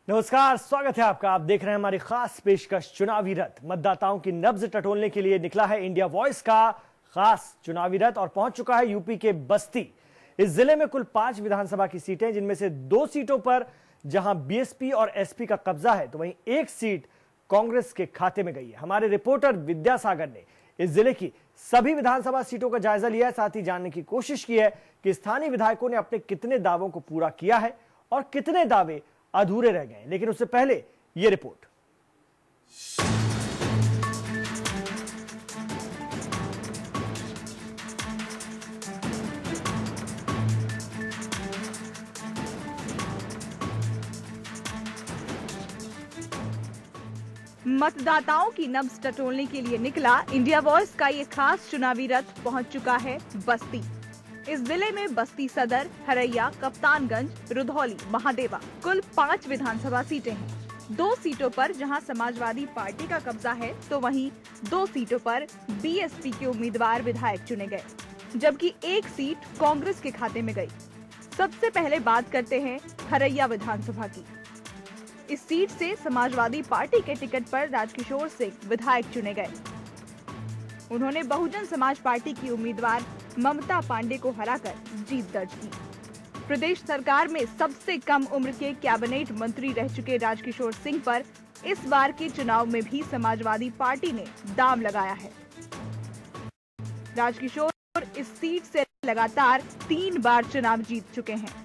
नमस्कार, स्वागत है आपका। आप देख रहे हैं हमारी खास पेशकश चुनावी रथ। मतदाताओं की नब्ज टटोलने के लिए निकला है इंडिया वॉइस का खास चुनावी रथ और पहुंच चुका है यूपी के बस्ती। इस जिले में कुल 5 विधानसभा की सीटें, जिनमें से 2 सीटों पर जहां बीएसपी और एसपी का कब्जा है, तो वहीं 1 सीट कांग्रेस के खाते में गई है। हमारे रिपोर्टर विद्यासागर ने इस जिले की सभी विधानसभा सीटों का जायजा लिया है, साथ ही जानने की कोशिश की है कि स्थानीय विधायकों ने अपने कितने दावों को पूरा किया है और कितने दावे अधूरे रह गए। लेकिन उससे पहले यह रिपोर्ट। मतदाताओं की नब्ज टटोलने के लिए निकला इंडिया वॉइस का ये खास चुनावी रथ पहुंच चुका है बस्ती। इस जिले में बस्ती सदर, हरैया, कप्तानगंज, रुधौली, महादेवा कुल 5 विधानसभा सीटें हैं। 2 सीटों पर जहां समाजवादी पार्टी का कब्जा है, तो वहीं 2 सीटों पर बीएसपी के उम्मीदवार विधायक चुने गए, जबकि 1 सीट कांग्रेस के खाते में गई। सबसे पहले बात करते हैं हरैया विधानसभा की। इस सीट से समाजवादी पार्टी के टिकट पर राजकिशोर सिंह विधायक चुने गए। उन्होंने बहुजन समाज पार्टी की उम्मीदवार ममता पांडे को हराकर जीत दर्ज की। प्रदेश सरकार में सबसे कम उम्र के कैबिनेट मंत्री रह चुके राजकिशोर सिंह पर इस बार के चुनाव में भी समाजवादी पार्टी ने दांव लगाया है। राजकिशोर इस सीट से लगातार 3 बार चुनाव जीत चुके हैं।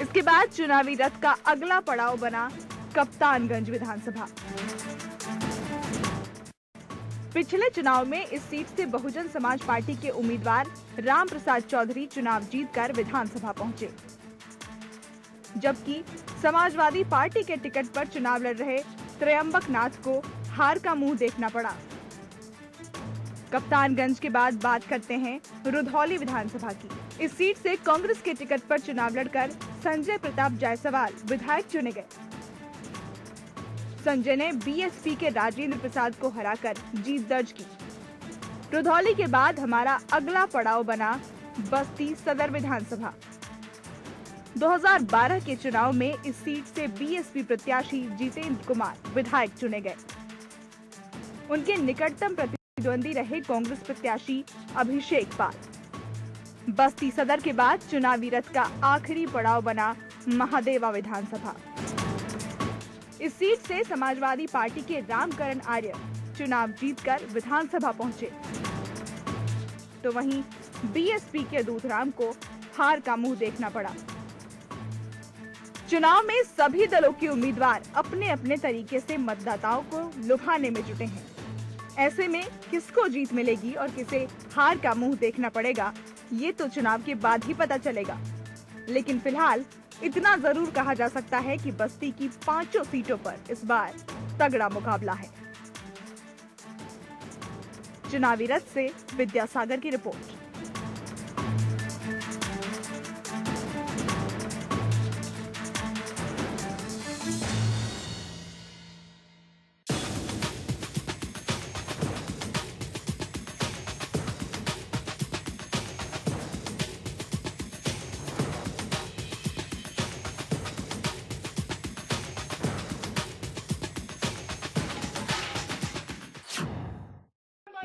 इसके बाद चुनावी रथ का अगला पड़ाव बना कप्तानगंज विधानसभा। पिछले चुनाव में इस सीट से बहुजन समाज पार्टी के उम्मीदवार राम प्रसाद चौधरी चुनाव जीतकर विधानसभा पहुंचे, जबकि समाजवादी पार्टी के टिकट पर चुनाव लड़ रहे त्रयंबक नाथ को हार का मुंह देखना पड़ा। कप्तानगंज के बाद बात करते हैं रुधौली विधानसभा की। इस सीट से कांग्रेस के टिकट पर चुनाव लड़कर संजय प्रताप जायसवाल विधायक चुने गए। संजय ने बीएसपी के राजेंद्र प्रसाद को हराकर जीत दर्ज की। रुधौली के बाद हमारा अगला पड़ाव बना बस्ती सदर विधानसभा। 2012 के चुनाव में इस सीट से बीएसपी प्रत्याशी जितेंद्र कुमार विधायक चुने गए। उनके निकटतम प्रतिद्वंदी रहे कांग्रेस प्रत्याशी अभिषेक पाल। बस्ती सदर के बाद चुनावी रथ का आखिरी पड़ाव बना महादेवा विधानसभा। इस सीट से समाजवादी पार्टी के रामकरण आर्य चुनाव जीतकर विधानसभा पहुंचे, तो वहीं बीएसपी के दूधराम को हार का मुंह देखना पड़ा। चुनाव में सभी दलों के उम्मीदवार अपने अपने तरीके से मतदाताओं को लुभाने में जुटे हैं। ऐसे में किसको जीत मिलेगी और किसे हार का मुंह देखना पड़ेगा, ये तो चुनाव के बाद ही पता चलेगा। लेकिन फिलहाल इतना जरूर कहा जा सकता है कि बस्ती की 5 सीटों पर इस बार तगड़ा मुकाबला है। चुनावी रथ से विद्यासागर की रिपोर्ट।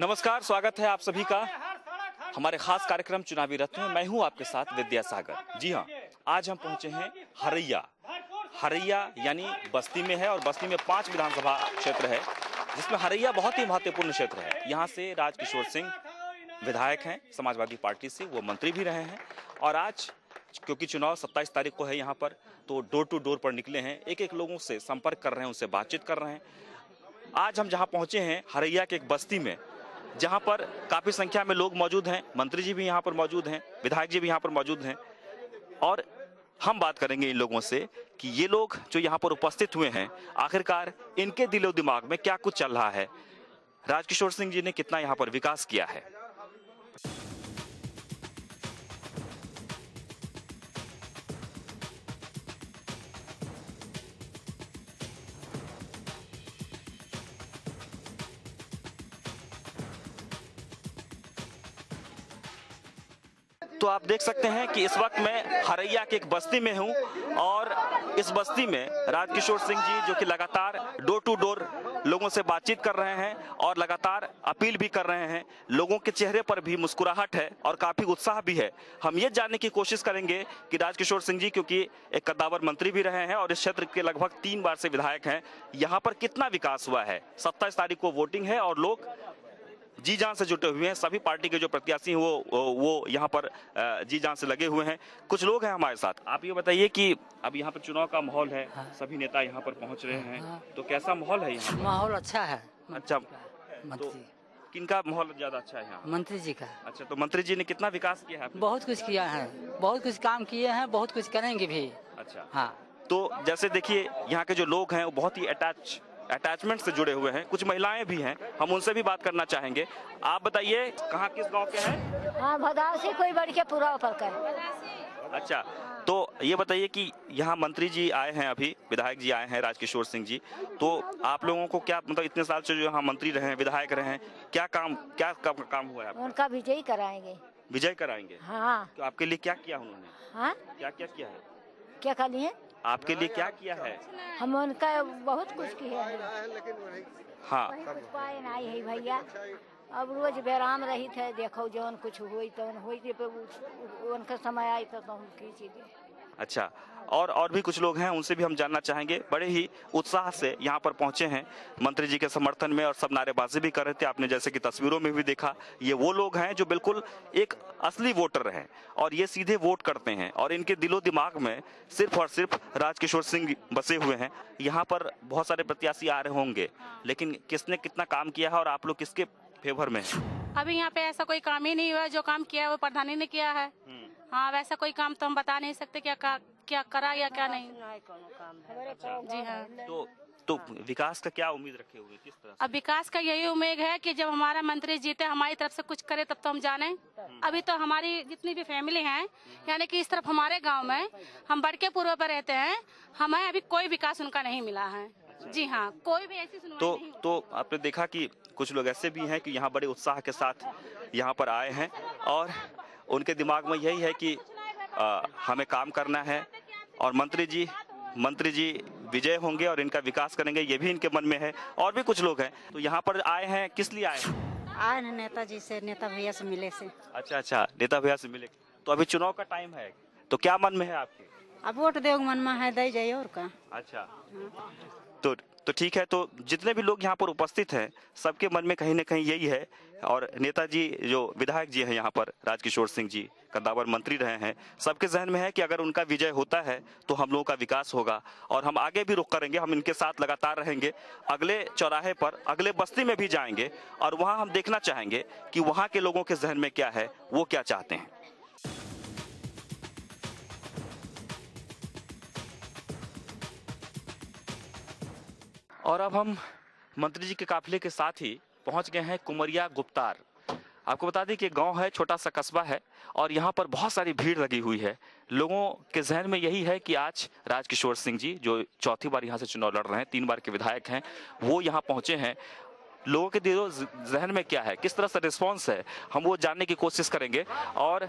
नमस्कार, स्वागत है आप सभी का हमारे खास कार्यक्रम चुनावी रथ में। मैं हूं आपके साथ विद्यासागर। जी हां, आज हम पहुंचे हैं हरैया यानी बस्ती में है और बस्ती में 5 विधानसभा क्षेत्र है, जिसमें हरैया बहुत ही महत्वपूर्ण क्षेत्र है। यहां से राजकिशोर सिंह विधायक हैं समाजवादी पार्टी से, वो मंत्री भी रहे हैं। और आज क्योंकि चुनाव 27 तारीख को है यहाँ पर, तो डोर टू डोर पर निकले हैं, एक लोगों से संपर्क कर रहे हैं, उनसे बातचीत कर रहे हैं। आज हम जहाँ पहुंचे हैं हरैया के एक बस्ती में, जहां पर काफी संख्या में लोग मौजूद हैं। मंत्री जी भी यहां पर मौजूद हैं, विधायक जी भी यहां पर मौजूद हैं, और हम बात करेंगे इन लोगों से कि ये लोग जो यहां पर उपस्थित हुए हैं, आखिरकार इनके दिलो दिमाग में क्या कुछ चल रहा है, राजकिशोर सिंह जी ने कितना यहां पर विकास किया है। तो आप देख सकते हैं कि इस वक्त मैं हरैया के एक बस्ती में हूं और इस बस्ती में राजकिशोर सिंह जी जो कि लगातार डोर टू डोर लोगों से बातचीत कर रहे हैं और लगातार अपील भी कर रहे हैं। लोगों के चेहरे पर भी मुस्कुराहट है और काफी उत्साह भी है। हम ये जानने की कोशिश करेंगे कि राजकिशोर सिंह जी क्योंकि एक कद्दावर मंत्री भी रहे हैं और इस क्षेत्र के लगभग 3 बार से विधायक हैं, यहाँ पर कितना विकास हुआ है। 27 तारीख को वोटिंग है और लोग जी जान से जुटे हुए हैं। सभी पार्टी के जो प्रत्याशी हैं वो यहाँ पर जी जान से लगे हुए हैं। कुछ लोग हैं हमारे साथ। आप ये बताइए कि अब यहाँ पर चुनाव का माहौल है, सभी नेता यहाँ पर पहुँच रहे हैं, तो कैसा माहौल है यहाँ? माहौल अच्छा है। अच्छा, मंत्री किनका माहौल ज्यादा अच्छा है यहाँ? मंत्री जी का। अच्छा, तो मंत्री जी ने कितना विकास किया है आपने? बहुत कुछ किया है, बहुत कुछ काम किए हैं, बहुत कुछ करेंगे भी। अच्छा, हाँ। तो जैसे देखिए यहाँ के जो लोग हैं वो बहुत ही अटैचमेंट से जुड़े हुए हैं। कुछ महिलाएं भी हैं, हम उनसे भी बात करना चाहेंगे। आप बताइए कहाँ किस गांव के हैं? हाँ, भदाव से कोई बढ़ के पूरा ऊपर कर। अच्छा, तो ये बताइए कि यहाँ मंत्री जी आए हैं, अभी विधायक जी आए हैं राजकिशोर सिंह जी, तो आप लोगों को क्या मतलब इतने साल से जो यहाँ मंत्री रहे हैं, विधायक रहे हैं, क्या काम हुआ है? उनका विजयी कराएंगे। विजय कराएंगे? हाँ। तो आपके लिए क्या किया उन्होंने? हाँ, क्या क्या किया है? क्या कर लिए? आपके लिए क्या किया है? हम उनका बहुत कुछ किया है। हाँ, कुछ पाए नहीं है भैया। अब रोज बेराम रही थे, देखो जौन कुछ हुई तो हुई उनका समय आई तो हम खींची दे। अच्छा, और भी कुछ लोग हैं, उनसे भी हम जानना चाहेंगे। बड़े ही उत्साह से यहाँ पर पहुंचे हैं मंत्री जी के समर्थन में और सब नारेबाजी भी कर रहे थे। आपने जैसे कि तस्वीरों में भी देखा, ये वो लोग हैं जो बिल्कुल एक असली वोटर हैं और ये सीधे वोट करते हैं और इनके दिलो दिमाग में सिर्फ और सिर्फ राजकिशोर सिंह बसे हुए हैं। यहाँ पर बहुत सारे प्रत्याशी आ रहे होंगे, लेकिन किसने कितना काम किया है और आप लोग किसके फेवर में हैं? अभी यहाँ पे ऐसा कोई काम ही नहीं हुआ है। जो काम किया है वो प्रधानी ने किया है। हाँ, वैसा कोई काम तो हम बता नहीं सकते क्या करा या क्या नहीं। जी हाँ। तो विकास का क्या उम्मीद रखे हुए, किस तरह? अब विकास का यही उम्मीद है कि जब हमारा मंत्री जीते, हमारी तरफ से कुछ करे, तब तो हम जाने। अभी तो हमारी जितनी भी फैमिली है, यानी कि इस तरफ हमारे गांव में हम बड़के पूर्व पर रहते हैं, हमें अभी कोई विकास उनका नहीं मिला है। जी हाँ, कोई भी ऐसी सुनवाई नहीं। तो आपने देखा कि कुछ लोग ऐसे भी हैं कि यहाँ बड़े उत्साह के साथ यहाँ पर आए हैं और उनके दिमाग में यही है कि हमें काम करना है और मंत्री जी विजय होंगे और इनका विकास करेंगे, ये भी इनके मन में है। और भी कुछ लोग हैं, तो यहाँ पर आए हैं, किस लिए आए हैं? आए हैं नेताजी से, नेता भैया से मिले से। अच्छा, नेता भैया से मिले। तो अभी चुनाव का टाइम है, तो क्या मन में है आपके? अब वोट देव मन में है, दे जाइए और का। अच्छा, तो ठीक है। तो जितने भी लोग यहाँ पर उपस्थित हैं, सबके मन में कहीं ना कहीं यही है। और नेताजी जो विधायक जी हैं यहाँ पर, राजकिशोर सिंह जी कद्दावर मंत्री रहे हैं, सबके जहन में है कि अगर उनका विजय होता है तो हम लोगों का विकास होगा और हम आगे भी रुख करेंगे, हम इनके साथ लगातार रहेंगे। अगले चौराहे पर, अगले बस्ती में भी जाएंगे और वहाँ हम देखना चाहेंगे कि वहाँ के लोगों के जहन में क्या है, वो क्या चाहते हैं। और अब हम मंत्री जी के काफिले के साथ ही पहुंच गए हैं कुमरिया गुप्तार। आपको बता दें कि गांव है, छोटा सा कस्बा है और यहाँ पर बहुत सारी भीड़ लगी हुई है। लोगों के जहन में यही है कि आज राजकिशोर सिंह जी जो चौथी बार यहाँ से चुनाव लड़ रहे हैं, 3 बार के विधायक हैं, वो यहाँ पहुंचे हैं। लोगों के दिलो जहन में क्या है, किस तरह से रिस्पॉन्स है, हम वो जानने की कोशिश करेंगे। और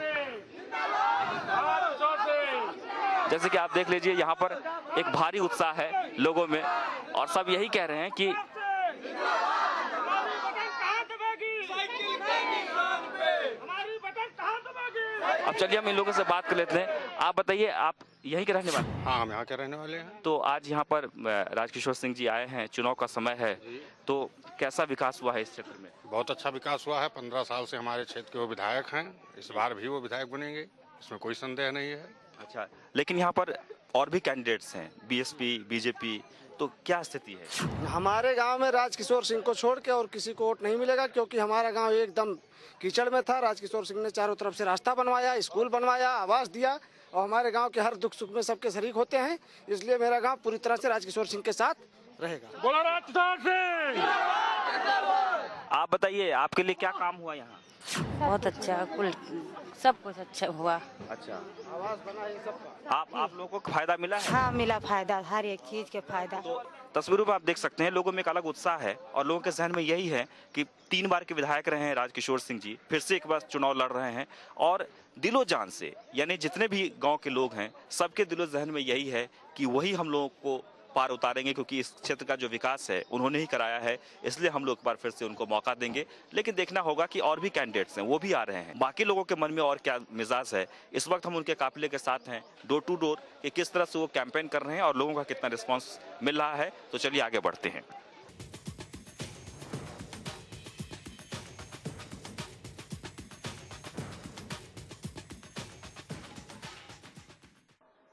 जैसे कि आप देख लीजिए, यहाँ पर एक भारी उत्साह है लोगों में और सब यही कह रहे हैं कि अब चलिए हम इन लोगों से बात कर लेते हैं। आप बताइए, आप यहीं के रहने वाले? हाँ, हम यहाँ के रहने वाले हैं। तो आज यहाँ पर राजकिशोर सिंह जी आए हैं, चुनाव का समय है, तो कैसा विकास हुआ है इस क्षेत्र में? बहुत अच्छा विकास हुआ है। 15 साल से हमारे क्षेत्र के वो विधायक हैं, इस बार भी वो विधायक बनेंगे, इसमें कोई संदेह नहीं है। अच्छा, लेकिन यहाँ पर और भी कैंडिडेट्स हैं, बीएसपी, बीजेपी, तो क्या स्थिति है? हमारे गांव में राजकिशोर सिंह को छोड़ के और किसी को वोट नहीं मिलेगा, क्योंकि हमारा गांव एकदम कीचड़ में था। राजकिशोर सिंह ने चारों तरफ से रास्ता बनवाया, स्कूल बनवाया, आवास दिया और हमारे गांव के हर दुख सुख में सबके शरीक होते हैं। इसलिए मेरा गांव पूरी तरह से राजकिशोर सिंह के साथ रहेगा। बोलो राजकिशोर सिंह। आप बताइए, आपके लिए क्या काम हुआ यहाँ? बहुत अच्छा, कुल सब कुछ अच्छा हुआ। अच्छा, आवास बना, ये सब आप लोगों को फायदा मिला है? हाँ, मिला फायदा, हर एक चीज के फायदा। तो तस्वीरों में आप देख सकते हैं, लोगों में एक अलग उत्साह है और लोगों के जहन में यही है कि 3 बार के विधायक रहे हैं राजकिशोर सिंह जी, फिर से एक बार चुनाव लड़ रहे हैं और दिलो जान से, यानी जितने भी गांव के लोग हैं सबके दिलो जहन में यही है कि वही हम लोगों को पार उतारेंगे, क्योंकि इस क्षेत्र का जो विकास है उन्होंने ही कराया है, इसलिए हम लोग एक बार फिर से उनको मौका देंगे। लेकिन देखना होगा कि और भी कैंडिडेट्स हैं, वो भी आ रहे हैं, बाकी लोगों के मन में और क्या मिजाज है। इस वक्त हम उनके काफिले के साथ हैं, डोर टू डोर, कि किस तरह से वो कैंपेन कर रहे हैं और लोगों का कितना रिस्पॉन्स मिल रहा है। तो चलिए आगे बढ़ते हैं।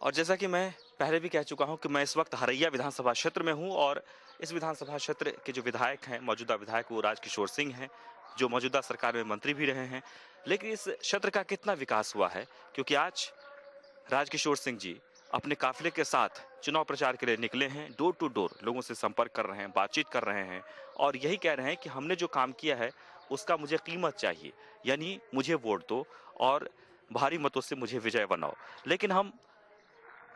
और जैसा कि मैं पहले भी कह चुका हूं कि मैं इस वक्त हरैया विधानसभा क्षेत्र में हूं और इस विधानसभा क्षेत्र के जो विधायक हैं, मौजूदा विधायक वो राजकिशोर सिंह हैं, जो मौजूदा सरकार में मंत्री भी रहे हैं। लेकिन इस क्षेत्र का कितना विकास हुआ है, क्योंकि आज राजकिशोर सिंह जी अपने काफिले के साथ चुनाव प्रचार के लिए निकले हैं, डोर टू डोर लोगों से संपर्क कर रहे हैं, बातचीत कर रहे हैं और यही कह रहे हैं कि हमने जो काम किया है उसका मुझे कीमत चाहिए, यानी मुझे वोट दो और भारी मतों से मुझे विजय बनाओ। लेकिन हम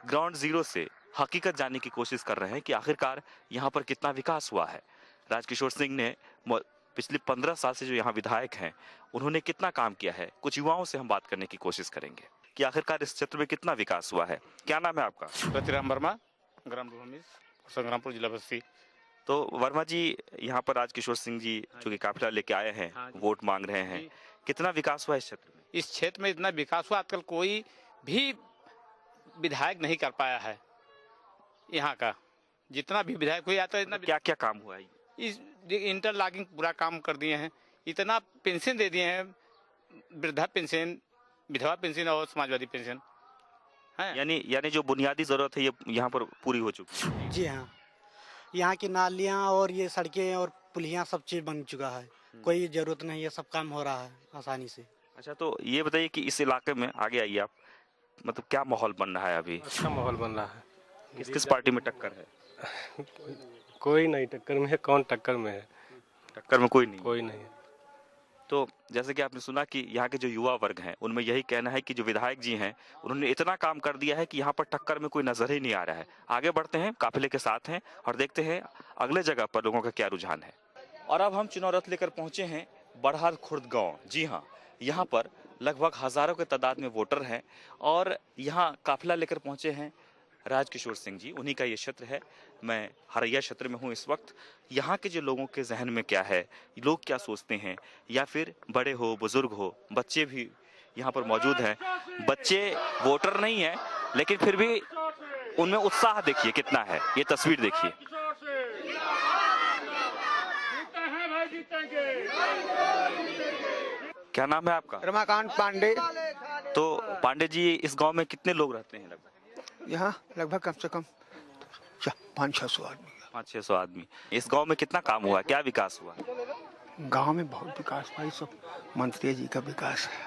ग्राउंड जीरो से हकीकत जानने की कोशिश कर रहे हैं कि आखिरकार यहाँ पर कितना विकास हुआ है। राजकिशोर सिंह ने पिछले 15 साल से जो यहाँ विधायक हैं उन्होंने कितना काम किया है। कुछ युवाओं से हम बात करने की कोशिश करेंगे कि आखिरकार इस क्षेत्र में कितना विकास हुआ है। क्या नाम है आपका? प्रतिराम वर्मा, ग्राम भूमि, संग्रामपुर जिला बस्ती। तो वर्मा जी, यहाँ पर राजकिशोर सिंह जी जो कि काफिला लेके आए हैं, वोट मांग रहे हैं, कितना विकास हुआ इस क्षेत्र में? इस क्षेत्र में इतना विकास हुआ आजकल कोई भी विधायक नहीं कर पाया है। यहाँ का जितना भी विधायक हुआ तो इतना क्या क्या काम हुआ है? इस इंटरलॉकिंग पूरा काम कर दिए हैं, इतना पेंशन दे दिए हैं, वृद्धा पेंशन, विधवा पेंशन और समाजवादी पेंशन है। यानी जो बुनियादी जरूरत है ये यहाँ पर पूरी हो चुकी है। जी हाँ, यहाँ की नालियाँ और ये सड़कें और पुलियाँ सब चीज बन चुका है, कोई जरूरत नहीं है, सब काम हो रहा है आसानी से। अच्छा, तो ये बताइए कि इस इलाके में आगे आइए आप, मतलब क्या माहौल बन रहा है अभी? अच्छा माहौल बन रहा है। किस पार्टी में टक्कर है? कोई नहीं टक्कर में है। कौन टक्कर में है? टक्कर में कोई नहीं। कोई नहीं है। तो जैसे कि आपने सुना कि यहाँ के जो युवा वर्ग हैं उनमें यही कहना है कि जो विधायक जी हैं उन्होंने इतना काम कर दिया है कि यहाँ पर टक्कर में कोई नजर ही नहीं आ रहा है। आगे बढ़ते हैं, काफिले के साथ हैं और देखते हैं अगले जगह पर लोगों का क्या रुझान है। और अब हम चुनाव रथ लेकर पहुंचे हैं बड़हाल खुर्द गाँव। जी हाँ, यहाँ पर लगभग हजारों के तादाद में वोटर हैं और यहाँ काफिला लेकर पहुंचे हैं राजकिशोर सिंह जी, उन्हीं का ये क्षेत्र है। मैं हरैया क्षेत्र में हूँ इस वक्त। यहाँ के जो लोगों के जहन में क्या है, लोग क्या सोचते हैं, या फिर बड़े हो बुजुर्ग हो, बच्चे भी यहाँ पर मौजूद हैं। बच्चे वोटर नहीं है लेकिन फिर भी उनमें उत्साह देखिए कितना है, ये तस्वीर देखिए। क्या नाम है आपका? रमाकांत पांडे। तो पांडे जी, इस गांव में कितने लोग रहते हैं? यहाँ लगभग कम से कम 500-600 आदमी। 500-600 आदमी। इस गांव में कितना काम हुआ, क्या विकास हुआ? गांव में बहुत विकास भाई, सब मंत्री जी का विकास है।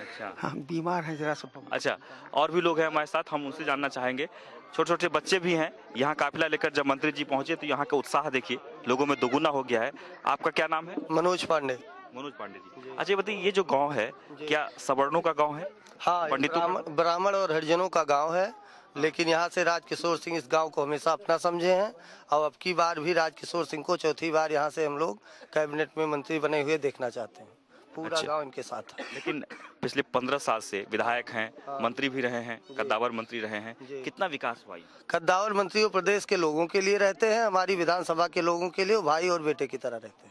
अच्छा, हाँ, बीमार हैं जरा सब। अच्छा, और भी लोग हैं हमारे साथ, हम उनसे जानना चाहेंगे। छोटे छोटे बच्चे भी हैं। यहाँ काफिला लेकर जब मंत्री जी पहुंचे तो यहाँ का उत्साह देखिए लोगों में दोगुना हो गया है। आपका क्या नाम है? मनोज पांडे। मनोज पांडे जी। अच्छा, बताइए ये जो गांव है क्या सवर्णों का गांव है? हाँ, ब्राह्मण और हरिजनों का गांव है, लेकिन यहाँ से राजकिशोर सिंह इस गांव को हमेशा अपना समझे हैं और अब की बार भी राजकिशोर सिंह को चौथी बार यहाँ से हम लोग कैबिनेट में मंत्री बने हुए देखना चाहते हैं। पूरा गांव इनके साथ है। लेकिन पिछले 15 साल से विधायक हैं, मंत्री भी रहे हैं, कद्दावर मंत्री रहे हैं, कितना विकास हुआ? कद्दावर मंत्री प्रदेश के लोगों के लिए रहते हैं, हमारी विधानसभा के लोगों के लिए भाई और बेटे की तरह रहते हैं।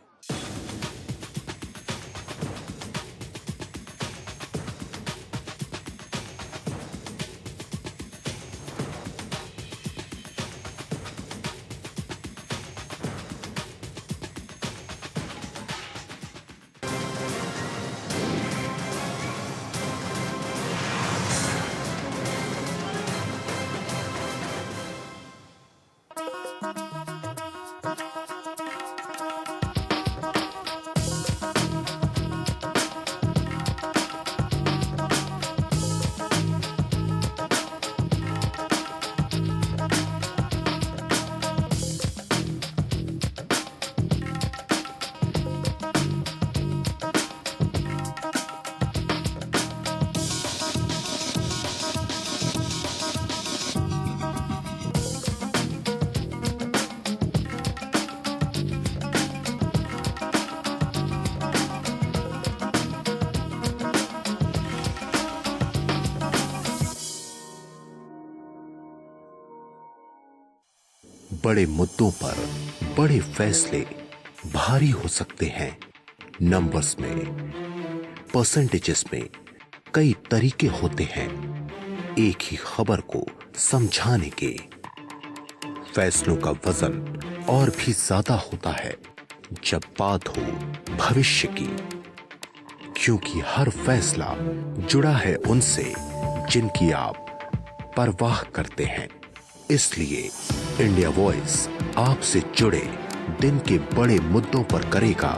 बड़े मुद्दों पर बड़े फैसले भारी हो सकते हैं। नंबर्स में, परसेंटेजेस में कई तरीके होते हैं एक ही खबर को समझाने के। फैसलों का वजन और भी ज्यादा होता है जब बात हो भविष्य की, क्योंकि हर फैसला जुड़ा है उनसे जिनकी आप परवाह करते हैं। इसलिए इंडिया वॉइस आपसे जुड़े दिन के बड़े मुद्दों पर करेगा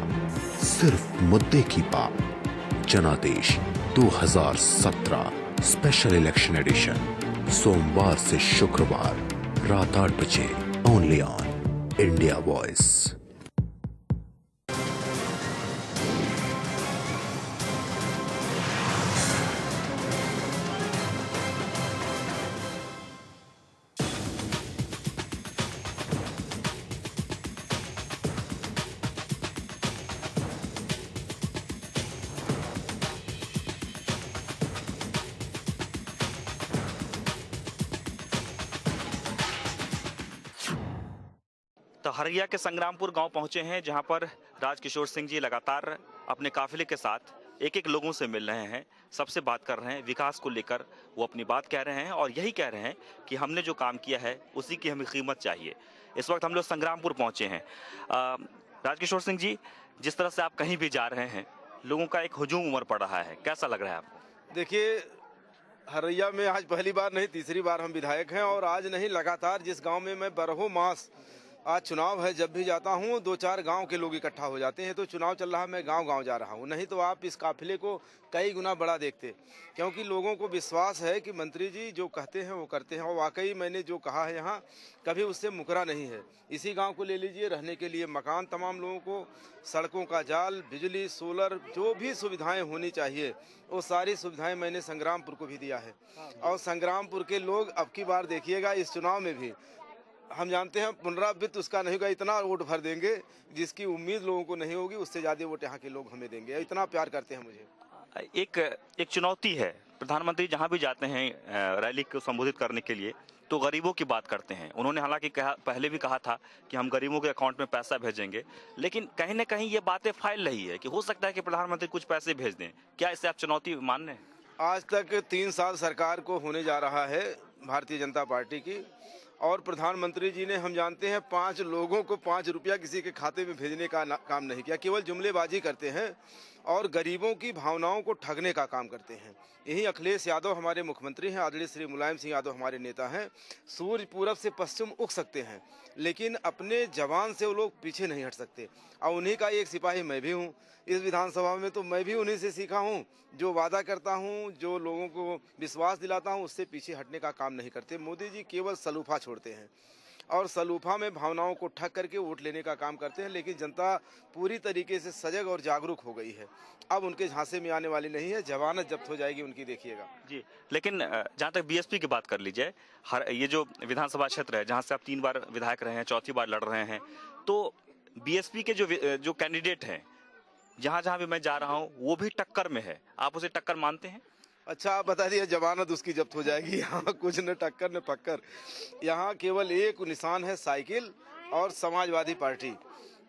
सिर्फ मुद्दे की बात। जनादेश 2017 स्पेशल इलेक्शन एडिशन, सोमवार से शुक्रवार रात 8 बजे, ओनली ऑन इंडिया वॉइस। तो हरैया के संग्रामपुर गांव पहुंचे हैं, जहां पर राजकिशोर सिंह जी लगातार अपने काफिले के साथ एक एक लोगों से मिल रहे हैं, सबसे बात कर रहे हैं, विकास को लेकर वो अपनी बात कह रहे हैं और यही कह रहे हैं कि हमने जो काम किया है उसी की हमें कीमत चाहिए। इस वक्त हम लोग संग्रामपुर पहुंचे हैं। राजकिशोर सिंह जी, जिस तरह से आप कहीं भी जा रहे हैं, लोगों का एक हुजूम उमड़ पड़ रहा है, कैसा लग रहा है आपको? देखिए, हरैया में आज पहली बार नहीं तीसरी बार हम विधायक हैं और आज नहीं लगातार जिस गांव में मैं बरहों मास, आज चुनाव है, जब भी जाता हूं 2-4 गांव के लोग इकट्ठा हो जाते हैं। तो चुनाव चल रहा है, मैं गांव-गांव जा रहा हूं, नहीं तो आप इस काफिले को कई गुना बड़ा देखते, क्योंकि लोगों को विश्वास है कि मंत्री जी जो कहते हैं वो करते हैं। और वाकई मैंने जो कहा है यहाँ कभी उससे मुकरा नहीं है। इसी गांव को ले लीजिए, रहने के लिए मकान तमाम लोगों को, सड़कों का जाल, बिजली, सोलर, जो भी सुविधाएं होनी चाहिए वो सारी सुविधाएं मैंने संग्रामपुर को भी दिया है। और संग्रामपुर के लोग अब की बार देखिएगा, इस चुनाव में भी हम जानते हैं पुनरावृत्ति उसका नहीं होगा, इतना वोट भर देंगे जिसकी उम्मीद लोगों को नहीं होगी, उससे ज्यादा वोट यहाँ के लोग हमें देंगे। इतना प्यार करते हैं मुझे। एक चुनौती है, प्रधानमंत्री जहां भी जाते हैं रैली को संबोधित करने के लिए तो गरीबों की बात करते हैं। उन्होंने हालांकि पहले भी कहा था कि हम गरीबों के अकाउंट में पैसा भेजेंगे, लेकिन कहीं ना कहीं ये बातें फैल रही है कि हो सकता है कि प्रधानमंत्री कुछ पैसे भेज दें। क्या इसे आप चुनौती मान रहे हैं? आज तक 3 साल सरकार को होने जा रहा है भारतीय जनता पार्टी की, और प्रधानमंत्री जी ने, हम जानते हैं, 5 लोगों को 5 रुपया किसी के खाते में भेजने का काम नहीं किया। केवल जुमलेबाजी करते हैं और गरीबों की भावनाओं को ठगने का काम करते हैं। यही अखिलेश यादव हमारे मुख्यमंत्री हैं, आदरणीय श्री मुलायम सिंह यादव हमारे नेता हैं। सूर्य पूरब से पश्चिम उग सकते हैं, लेकिन अपने जवान से वो लोग पीछे नहीं हट सकते। और उन्हीं का एक सिपाही मैं भी हूँ इस विधानसभा में, तो मैं भी उन्हीं से सीखा हूँ। जो वादा करता हूँ, जो लोगों को विश्वास दिलाता हूँ, उससे पीछे हटने का काम नहीं करते। मोदी जी केवल सलूफा छोड़ते हैं और सलूफा में भावनाओं को ठग करके वोट लेने का काम करते हैं। लेकिन जनता पूरी तरीके से सजग और जागरूक हो गई है, अब उनके झांसे में आने वाली नहीं है। जमानत जब्त हो जाएगी उनकी, देखिएगा जी। लेकिन जहां तक बीएसपी की बात कर लीजिए, ये जो विधानसभा क्षेत्र है जहां से आप 3 बार विधायक रहे हैं, चौथी बार लड़ रहे हैं, तो बीएसपी के जो कैंडिडेट हैं, जहां जहां भी मैं जा रहा हूं, वो भी टक्कर में है। आप उसे टक्कर मानते हैं? अच्छा, आप बता दिए, जमानत उसकी जब्त हो जाएगी। यहाँ कुछ न टक्कर न पक्कर, यहाँ केवल एक निशान है, साइकिल और समाजवादी पार्टी।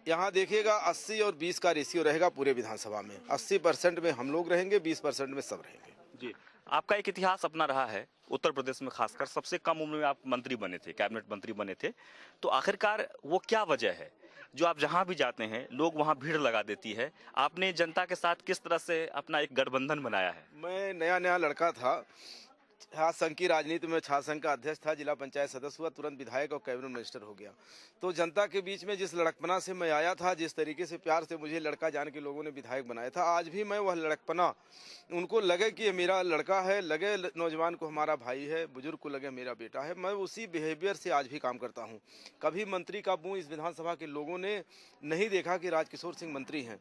यहाँ देखिएगा 80 और 20 का रेशियो रहेगा पूरे विधानसभा में। 80% में हम लोग रहेंगे, 20% में सब रहेंगे। जी, आपका एक इतिहास अपना रहा है उत्तर प्रदेश में, खासकर सबसे कम उम्र में आप मंत्री बने थे, कैबिनेट मंत्री बने थे। तो आखिरकार वो क्या वजह है जो आप जहां भी जाते हैं लोग वहां भीड़ लगा देती है? आपने जनता के साथ किस तरह से अपना एक गठबंधन बनाया है? मैं नया लड़का था, छात्र संघ की राजनीति में छात्र संघ का अध्यक्ष था, जिला पंचायत सदस्य हुआ, तुरंत विधायक और कैबिनेट मिनिस्टर हो गया। तो जनता के बीच में जिस लड़कपना से मैं आया था, जिस तरीके से प्यार से मुझे लड़का जान के लोगों ने विधायक बनाया था, आज भी मैं वह लड़कपना, उनको लगे कि मेरा लड़का है, लगे नौजवान को हमारा भाई है, बुजुर्ग को लगे मेरा बेटा है, मैं उसी बिहेवियर से आज भी काम करता हूँ। कभी मंत्री का मुँह इस विधानसभा के लोगों ने नहीं देखा कि राजकिशोर सिंह मंत्री हैं।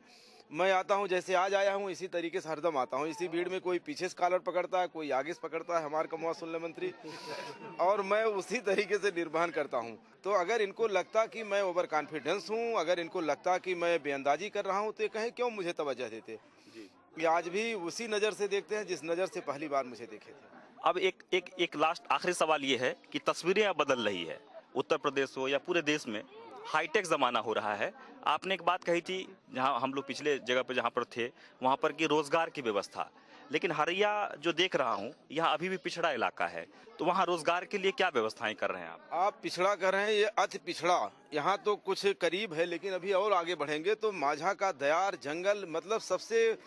मैं आता हूं, जैसे आज आया हूं, इसी तरीके से हरदम आता हूं। इसी भीड़ में कोई पीछे से कॉलर पकड़ता है, कोई आगे से पकड़ता है, हमारे कमुआ सुन ले मंत्री, और मैं उसी तरीके से निर्वहन करता हूं। तो अगर इनको लगता कि मैं ओवर कॉन्फिडेंस हूं, अगर इनको लगता कि मैं बेअंदाजी कर रहा हूं, तो ये कहें क्यों मुझे तवज्जो देते। ये आज भी उसी नज़र से देखते हैं जिस नज़र से पहली बार मुझे देखे थे। अब एक लास्ट आखिरी सवाल ये है कि तस्वीरें अब बदल रही है, उत्तर प्रदेश हो या पूरे देश में हाईटेक ज़माना हो रहा है। आपने एक बात कही थी, जहां हम लोग पिछले जगह पर जहां पर थे वहां पर की रोजगार की व्यवस्था, लेकिन हरैया जो देख रहा हूं यहाँ अभी भी पिछड़ा इलाका है, तो वहाँ रोजगार के लिए क्या व्यवस्थाएं कर रहे हैं आप? आप पिछड़ा कर रहे हैं, ये अति पिछड़ा। यहाँ तो कुछ करीब है, लेकिन अभी और आगे बढ़ेंगे तो माझा का दयार जंगल मतलब सबसे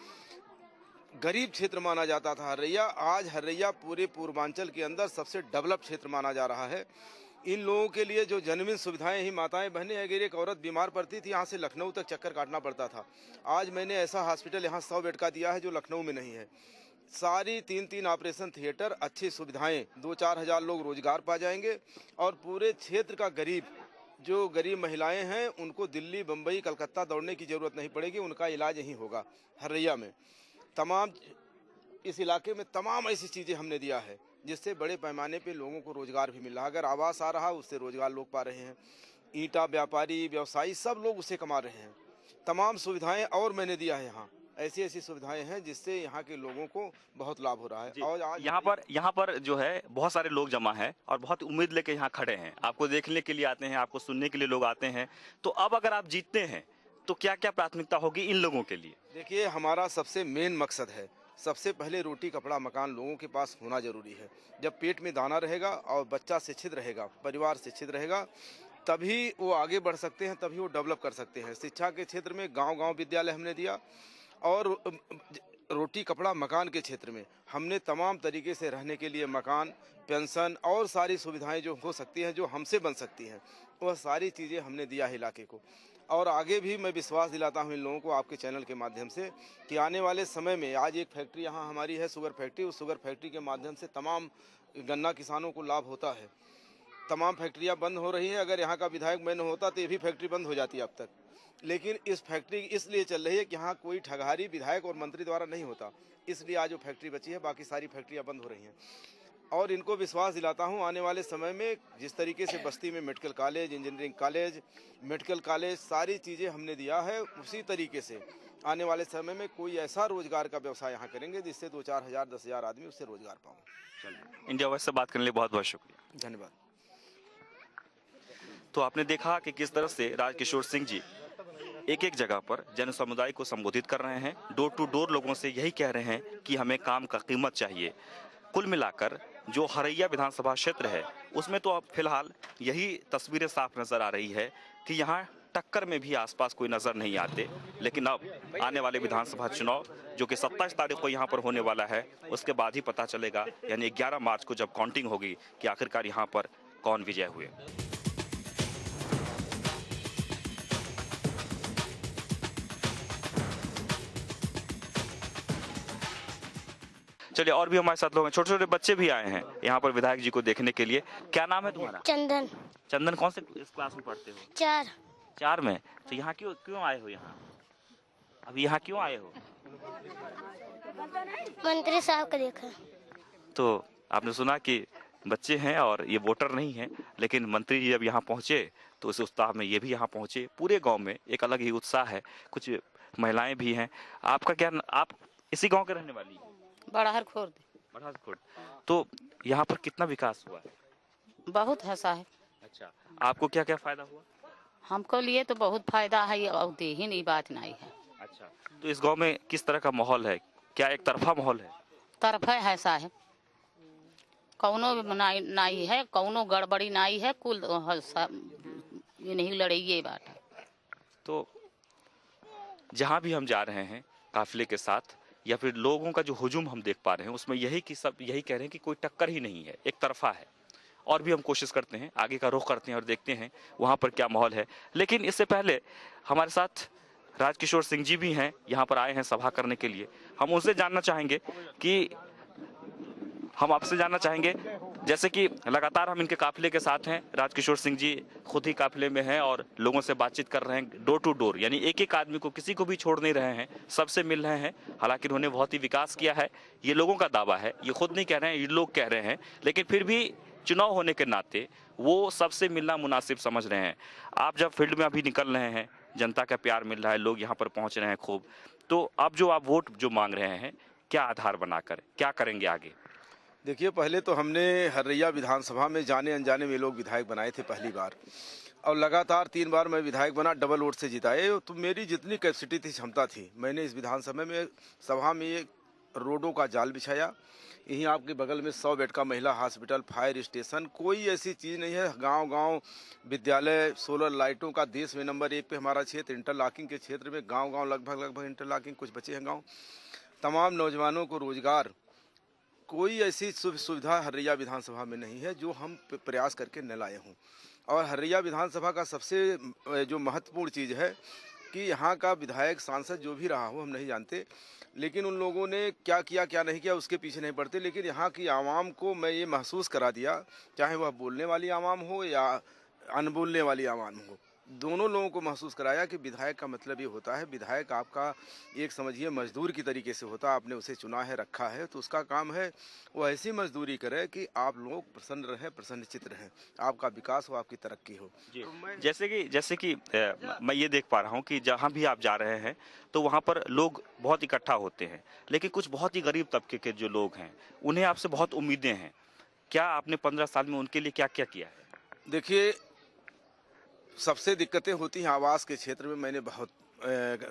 गरीब क्षेत्र माना जाता था हरैया। आज हरैया पूरे पूर्वांचल के अंदर सबसे डेवलप क्षेत्र माना जा रहा है। इन लोगों के लिए जो जन्मदिन सुविधाएं ही माताएं बहनें, अगर एक औरत बीमार पड़ती थी यहाँ से लखनऊ तक चक्कर काटना पड़ता था। आज मैंने ऐसा हॉस्पिटल यहाँ 100 बेड का दिया है जो लखनऊ में नहीं है। सारी 3-3 ऑपरेशन थिएटर, अच्छी सुविधाएं, 2-4 हज़ार लोग रोजगार पा जाएंगे और पूरे क्षेत्र का जो गरीब महिलाएं हैं उनको दिल्ली, बम्बई, कलकत्ता दौड़ने की जरूरत नहीं पड़ेगी। उनका इलाज यहीं होगा हरैया में। तमाम इस इलाके में तमाम ऐसी चीज़ें हमने दिया है जिससे बड़े पैमाने पे लोगों को रोजगार भी मिल रहा है। अगर आवास आ रहा उससे रोजगार लोग पा रहे हैं। ईंटा व्यापारी, व्यवसायी सब लोग उससे कमा रहे हैं। तमाम सुविधाएं और मैंने दिया है यहाँ। ऐसी ऐसी सुविधाएं हैं जिससे यहाँ के लोगों को बहुत लाभ हो रहा है। और आज यहाँ पर जो है बहुत सारे लोग जमा हैं और बहुत उम्मीद लेके यहाँ खड़े हैं। आपको देखने के लिए आते हैं, आपको सुनने के लिए लोग आते हैं। तो अब अगर आप जीतते हैं तो क्या क्या प्राथमिकता होगी इन लोगों के लिए? देखिए, हमारा सबसे मेन मकसद है, सबसे पहले रोटी कपड़ा मकान लोगों के पास होना जरूरी है। जब पेट में दाना रहेगा और बच्चा शिक्षित रहेगा, परिवार शिक्षित रहेगा, तभी वो आगे बढ़ सकते हैं, तभी वो डेवलप कर सकते हैं। शिक्षा के क्षेत्र में गांव-गांव विद्यालय हमने दिया और रोटी कपड़ा मकान के क्षेत्र में हमने तमाम तरीके से रहने के लिए मकान, पेंशन और सारी सुविधाएं जो हो सकती हैं, जो हमसे बन सकती हैं, वह सारी चीज़ें हमने दिया है इलाके को। और आगे भी मैं विश्वास दिलाता हूं इन लोगों को आपके चैनल के माध्यम से कि आने वाले समय में, आज एक फैक्ट्री यहाँ हमारी है, शुगर फैक्ट्री, उस शुगर फैक्ट्री के माध्यम से तमाम गन्ना किसानों को लाभ होता है। तमाम फैक्ट्रियाँ बंद हो रही हैं। अगर यहाँ का विधायक मैं न होता तो ये भी फैक्ट्री बंद हो जाती अब तक। लेकिन इस फैक्ट्री इसलिए चल रही है कि यहाँ कोई ठगहारी विधायक और मंत्री द्वारा नहीं होता, इसलिए आज वो फैक्ट्री बची है। बाकी सारी फैक्ट्रियाँ बंद हो रही हैं। और इनको विश्वास दिलाता हूं आने वाले समय में जिस तरीके से बस्ती में medical college, engineering college, medical college सारी चीज़ें हमने दिया है, उसी तरीके से आने वाले समय में कोई ऐसा रोजगार का व्यवसाय यहाँ करेंगे जिससे 2-4 हज़ार 10 हज़ार आदमी उससे रोजगार पाएं। इंडिया वॉइस से बात करने के लिए बहुत बहुत शुक्रिया। धन्यवाद। तो आपने देखा कि किस तरह से राजकिशोर सिंह जी एक एक जगह पर जन समुदाय को संबोधित कर रहे हैं, डोर टू डोर लोगों से यही कह रहे हैं कि हमें काम का कीमत चाहिए। कुल मिलाकर जो हरैया विधानसभा क्षेत्र है उसमें तो अब फिलहाल यही तस्वीरें साफ नजर आ रही है कि यहाँ टक्कर में भी आसपास कोई नजर नहीं आते। लेकिन अब आने वाले विधानसभा चुनाव जो कि 27 तारीख को यहाँ पर होने वाला है, उसके बाद ही पता चलेगा, यानी 11 मार्च को जब काउंटिंग होगी कि आखिरकार यहाँ पर कौन विजय हुए। चलिए, और भी हमारे साथ लोग हैं, छोटे छोटे बच्चे भी आए हैं यहाँ पर विधायक जी को देखने के लिए। क्या नाम है तुम्हारा? चंदन। चंदन, कौन से इस क्लास में पढ़ते हो? 4 में। तो यहाँ क्यों आए हो? यहाँ अभी यहाँ क्यों आए हो? मंत्री साहब को देखा। तो आपने सुना कि बच्चे हैं और ये वोटर नहीं है, लेकिन मंत्री जी जब यहाँ पहुँचे तो उस उत्साह में ये भी यहाँ पहुँचे। पूरे गाँव में एक अलग ही उत्साह है, कुछ महिलाएं भी हैं। आपका क्या, आप इसी गाँव के रहने वाली हैं? बड़हरखुर्द। तो यहाँ पर कितना विकास हुआ है? बहुत ऐसा है। अच्छा, आपको क्या क्या फायदा हुआ? हमको लिए तो बहुत फायदा है और दे ही नहीं बात नहीं है। अच्छा, तो इस गांव में किस तरह का माहौल है? क्या एक तरफा माहौल है? तरफा ऐसा है, कौनो नहीं है, कौनो गड़बड़ी नहीं है, कुल ये नहीं लड़े, ये बात है। तो जहाँ भी हम जा रहे हैं काफिले के साथ या फिर लोगों का जो हुजूम हम देख पा रहे हैं उसमें यही कि सब यही कह रहे हैं कि कोई टक्कर ही नहीं है, एक तरफा है। और भी हम कोशिश करते हैं, आगे का रुख करते हैं और देखते हैं वहाँ पर क्या माहौल है। लेकिन इससे पहले हमारे साथ राजकिशोर सिंह जी भी हैं, यहाँ पर आए हैं सभा करने के लिए। हम उनसे जानना चाहेंगे कि हम आपसे जानना चाहेंगे, जैसे कि लगातार हम इनके काफिले के साथ हैं, राजकिशोर सिंह जी खुद ही काफिले में हैं और लोगों से बातचीत कर रहे हैं डोर टू डोर, यानी एक एक आदमी को, किसी को भी छोड़ नहीं रहे हैं, सबसे मिल रहे हैं। हालांकि उन्होंने बहुत ही विकास किया है, ये लोगों का दावा है, ये खुद नहीं कह रहे हैं, ये लोग कह रहे हैं। लेकिन फिर भी चुनाव होने के नाते वो सबसे मिलना मुनासिब समझ रहे हैं। आप जब फील्ड में अभी निकल रहे हैं, जनता का प्यार मिल रहा है, लोग यहाँ पर पहुँच रहे हैं खूब, तो अब जो आप वोट जो मांग रहे हैं, क्या आधार बनाकर क्या करेंगे आगे? देखिए, पहले तो हमने हरैया विधानसभा में जाने अनजाने में लोग विधायक बनाए थे पहली बार, और लगातार 3 बार मैं विधायक बना, डबल वोट से जिताए। तो मेरी जितनी कैपेसिटी थी, क्षमता थी, मैंने इस विधानसभा में ये रोडों का जाल बिछाया। यहीं आपके बगल में 100 बेड का महिला हॉस्पिटल, फायर स्टेशन, कोई ऐसी चीज़ नहीं है। गांव-गांव विद्यालय, सोलर लाइटों का देश में नंबर 1 पे हमारा क्षेत्र। इंटरलॉकिंग के क्षेत्र में गांव-गांव लगभग इंटरलॉकिंग, कुछ बचे हैं गांव। तमाम नौजवानों को रोजगार, कोई ऐसी सुविधा हरैया विधानसभा में नहीं है जो हम प्रयास करके न लाए हों। और हरैया विधानसभा का सबसे जो महत्वपूर्ण चीज़ है कि यहाँ का विधायक सांसद जो भी रहा हो, हम नहीं जानते, लेकिन उन लोगों ने क्या किया क्या नहीं किया उसके पीछे नहीं पड़ते, लेकिन यहाँ की आवाम को मैं ये महसूस करा दिया, चाहे वह बोलने वाली आवाम हो या अनबोलने वाली आवाम हो, दोनों लोगों को महसूस कराया कि विधायक का मतलब ये होता है, विधायक आपका एक समझिए मजदूर की तरीके से होता है। आपने उसे चुना है, रखा है, तो उसका काम है वो ऐसी मजदूरी करे कि आप लोग प्रसन्न रहें, प्रसन्नचित्त रहें, आपका विकास हो, आपकी तरक्की हो। तो जैसे कि मैं ये देख पा रहा हूँ कि जहाँ भी आप जा रहे हैं तो वहाँ पर लोग बहुत इकट्ठा होते हैं, लेकिन कुछ बहुत ही गरीब तबके के जो लोग हैं उन्हें आपसे बहुत उम्मीदें हैं। क्या आपने 15 साल में उनके लिए क्या क्या किया है? देखिए, सबसे दिक्कतें होती हैं आवास के क्षेत्र में। मैंने बहुत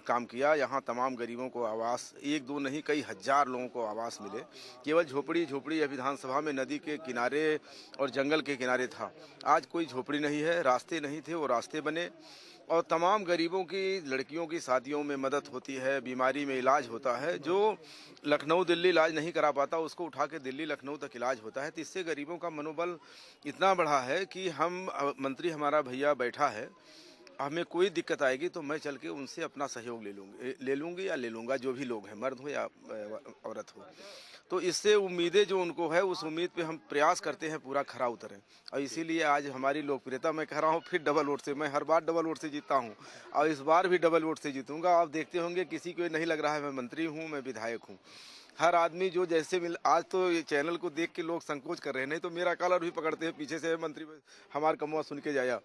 काम किया। यहाँ तमाम गरीबों को आवास, 1-2 नहीं, कई हजार लोगों को आवास मिले। केवल झोपड़ी यह विधानसभा में नदी के किनारे और जंगल के किनारे था। आज कोई झोपड़ी नहीं है, रास्ते नहीं थे, वो रास्ते बने। और तमाम गरीबों की लड़कियों की शादियों में मदद होती है, बीमारी में इलाज होता है। जो लखनऊ दिल्ली इलाज नहीं करा पाता उसको उठा के दिल्ली लखनऊ तक इलाज होता है। तो इससे गरीबों का मनोबल इतना बढ़ा है कि हम, मंत्री हमारा भैया बैठा है, हमें कोई दिक्कत आएगी तो मैं चल के उनसे अपना सहयोग ले लूँगा, जो भी लोग हैं, मर्द हो या औरत हो। तो इससे उम्मीदें जो उनको है, उस उम्मीद पे हम प्रयास करते हैं पूरा खरा उतरें। और इसीलिए आज हमारी लोकप्रियता, मैं कह रहा हूँ फिर डबल वोट से, मैं हर बार डबल वोट से जीतता हूँ और इस बार भी डबल वोट से जीतूंगा। आप देखते होंगे किसी को नहीं लग रहा है मैं मंत्री हूँ, मैं विधायक हूँ। हर आदमी जो जैसे मिल, आज तो ये चैनल को देख के लोग संकोच कर रहे हैं, नहीं तो मेरा कॉलर भी पकड़ते हैं पीछे से, मंत्री हमारा कमुआ सुन के जाया।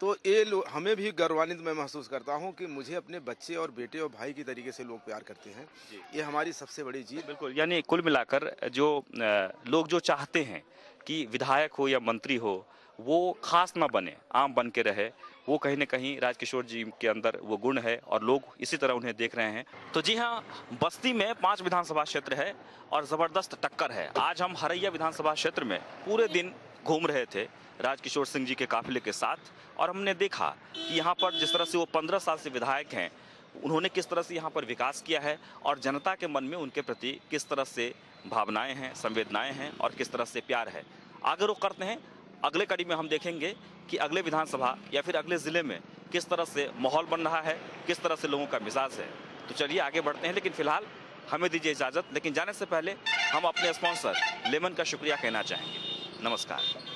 तो ये हमें भी गर्वान्वित मैं महसूस करता हूं कि मुझे अपने बच्चे और बेटे और भाई की तरीके से लोग प्यार करते हैं। ये हमारी सबसे बड़ी जीत। बिल्कुल, यानी कुल मिलाकर जो लोग जो चाहते हैं कि विधायक हो या मंत्री हो वो खास ना बने, आम बन के रहे, वो कहीं ना कहीं राजकिशोर जी के अंदर वो गुण है और लोग इसी तरह उन्हें देख रहे हैं। तो जी हाँ, बस्ती में 5 विधानसभा क्षेत्र है और ज़बरदस्त टक्कर है। आज हम हरैया विधानसभा क्षेत्र में पूरे दिन घूम रहे थे राजकिशोर सिंह जी के काफिले के साथ, और हमने देखा कि यहाँ पर जिस तरह से वो 15 साल से विधायक हैं, उन्होंने किस तरह से यहाँ पर विकास किया है और जनता के मन में उनके प्रति किस तरह से भावनाएं हैं, संवेदनाएं हैं और किस तरह से प्यार है। आगे रुख करते हैं, अगले कड़ी में हम देखेंगे कि अगले विधानसभा या फिर अगले ज़िले में किस तरह से माहौल बन रहा है, किस तरह से लोगों का मिजाज है। तो चलिए आगे बढ़ते हैं, लेकिन फिलहाल हमें दीजिए इजाज़त। लेकिन जाने से पहले हम अपने स्पॉन्सर लेमन का शुक्रिया कहना चाहेंगे। नमस्कार।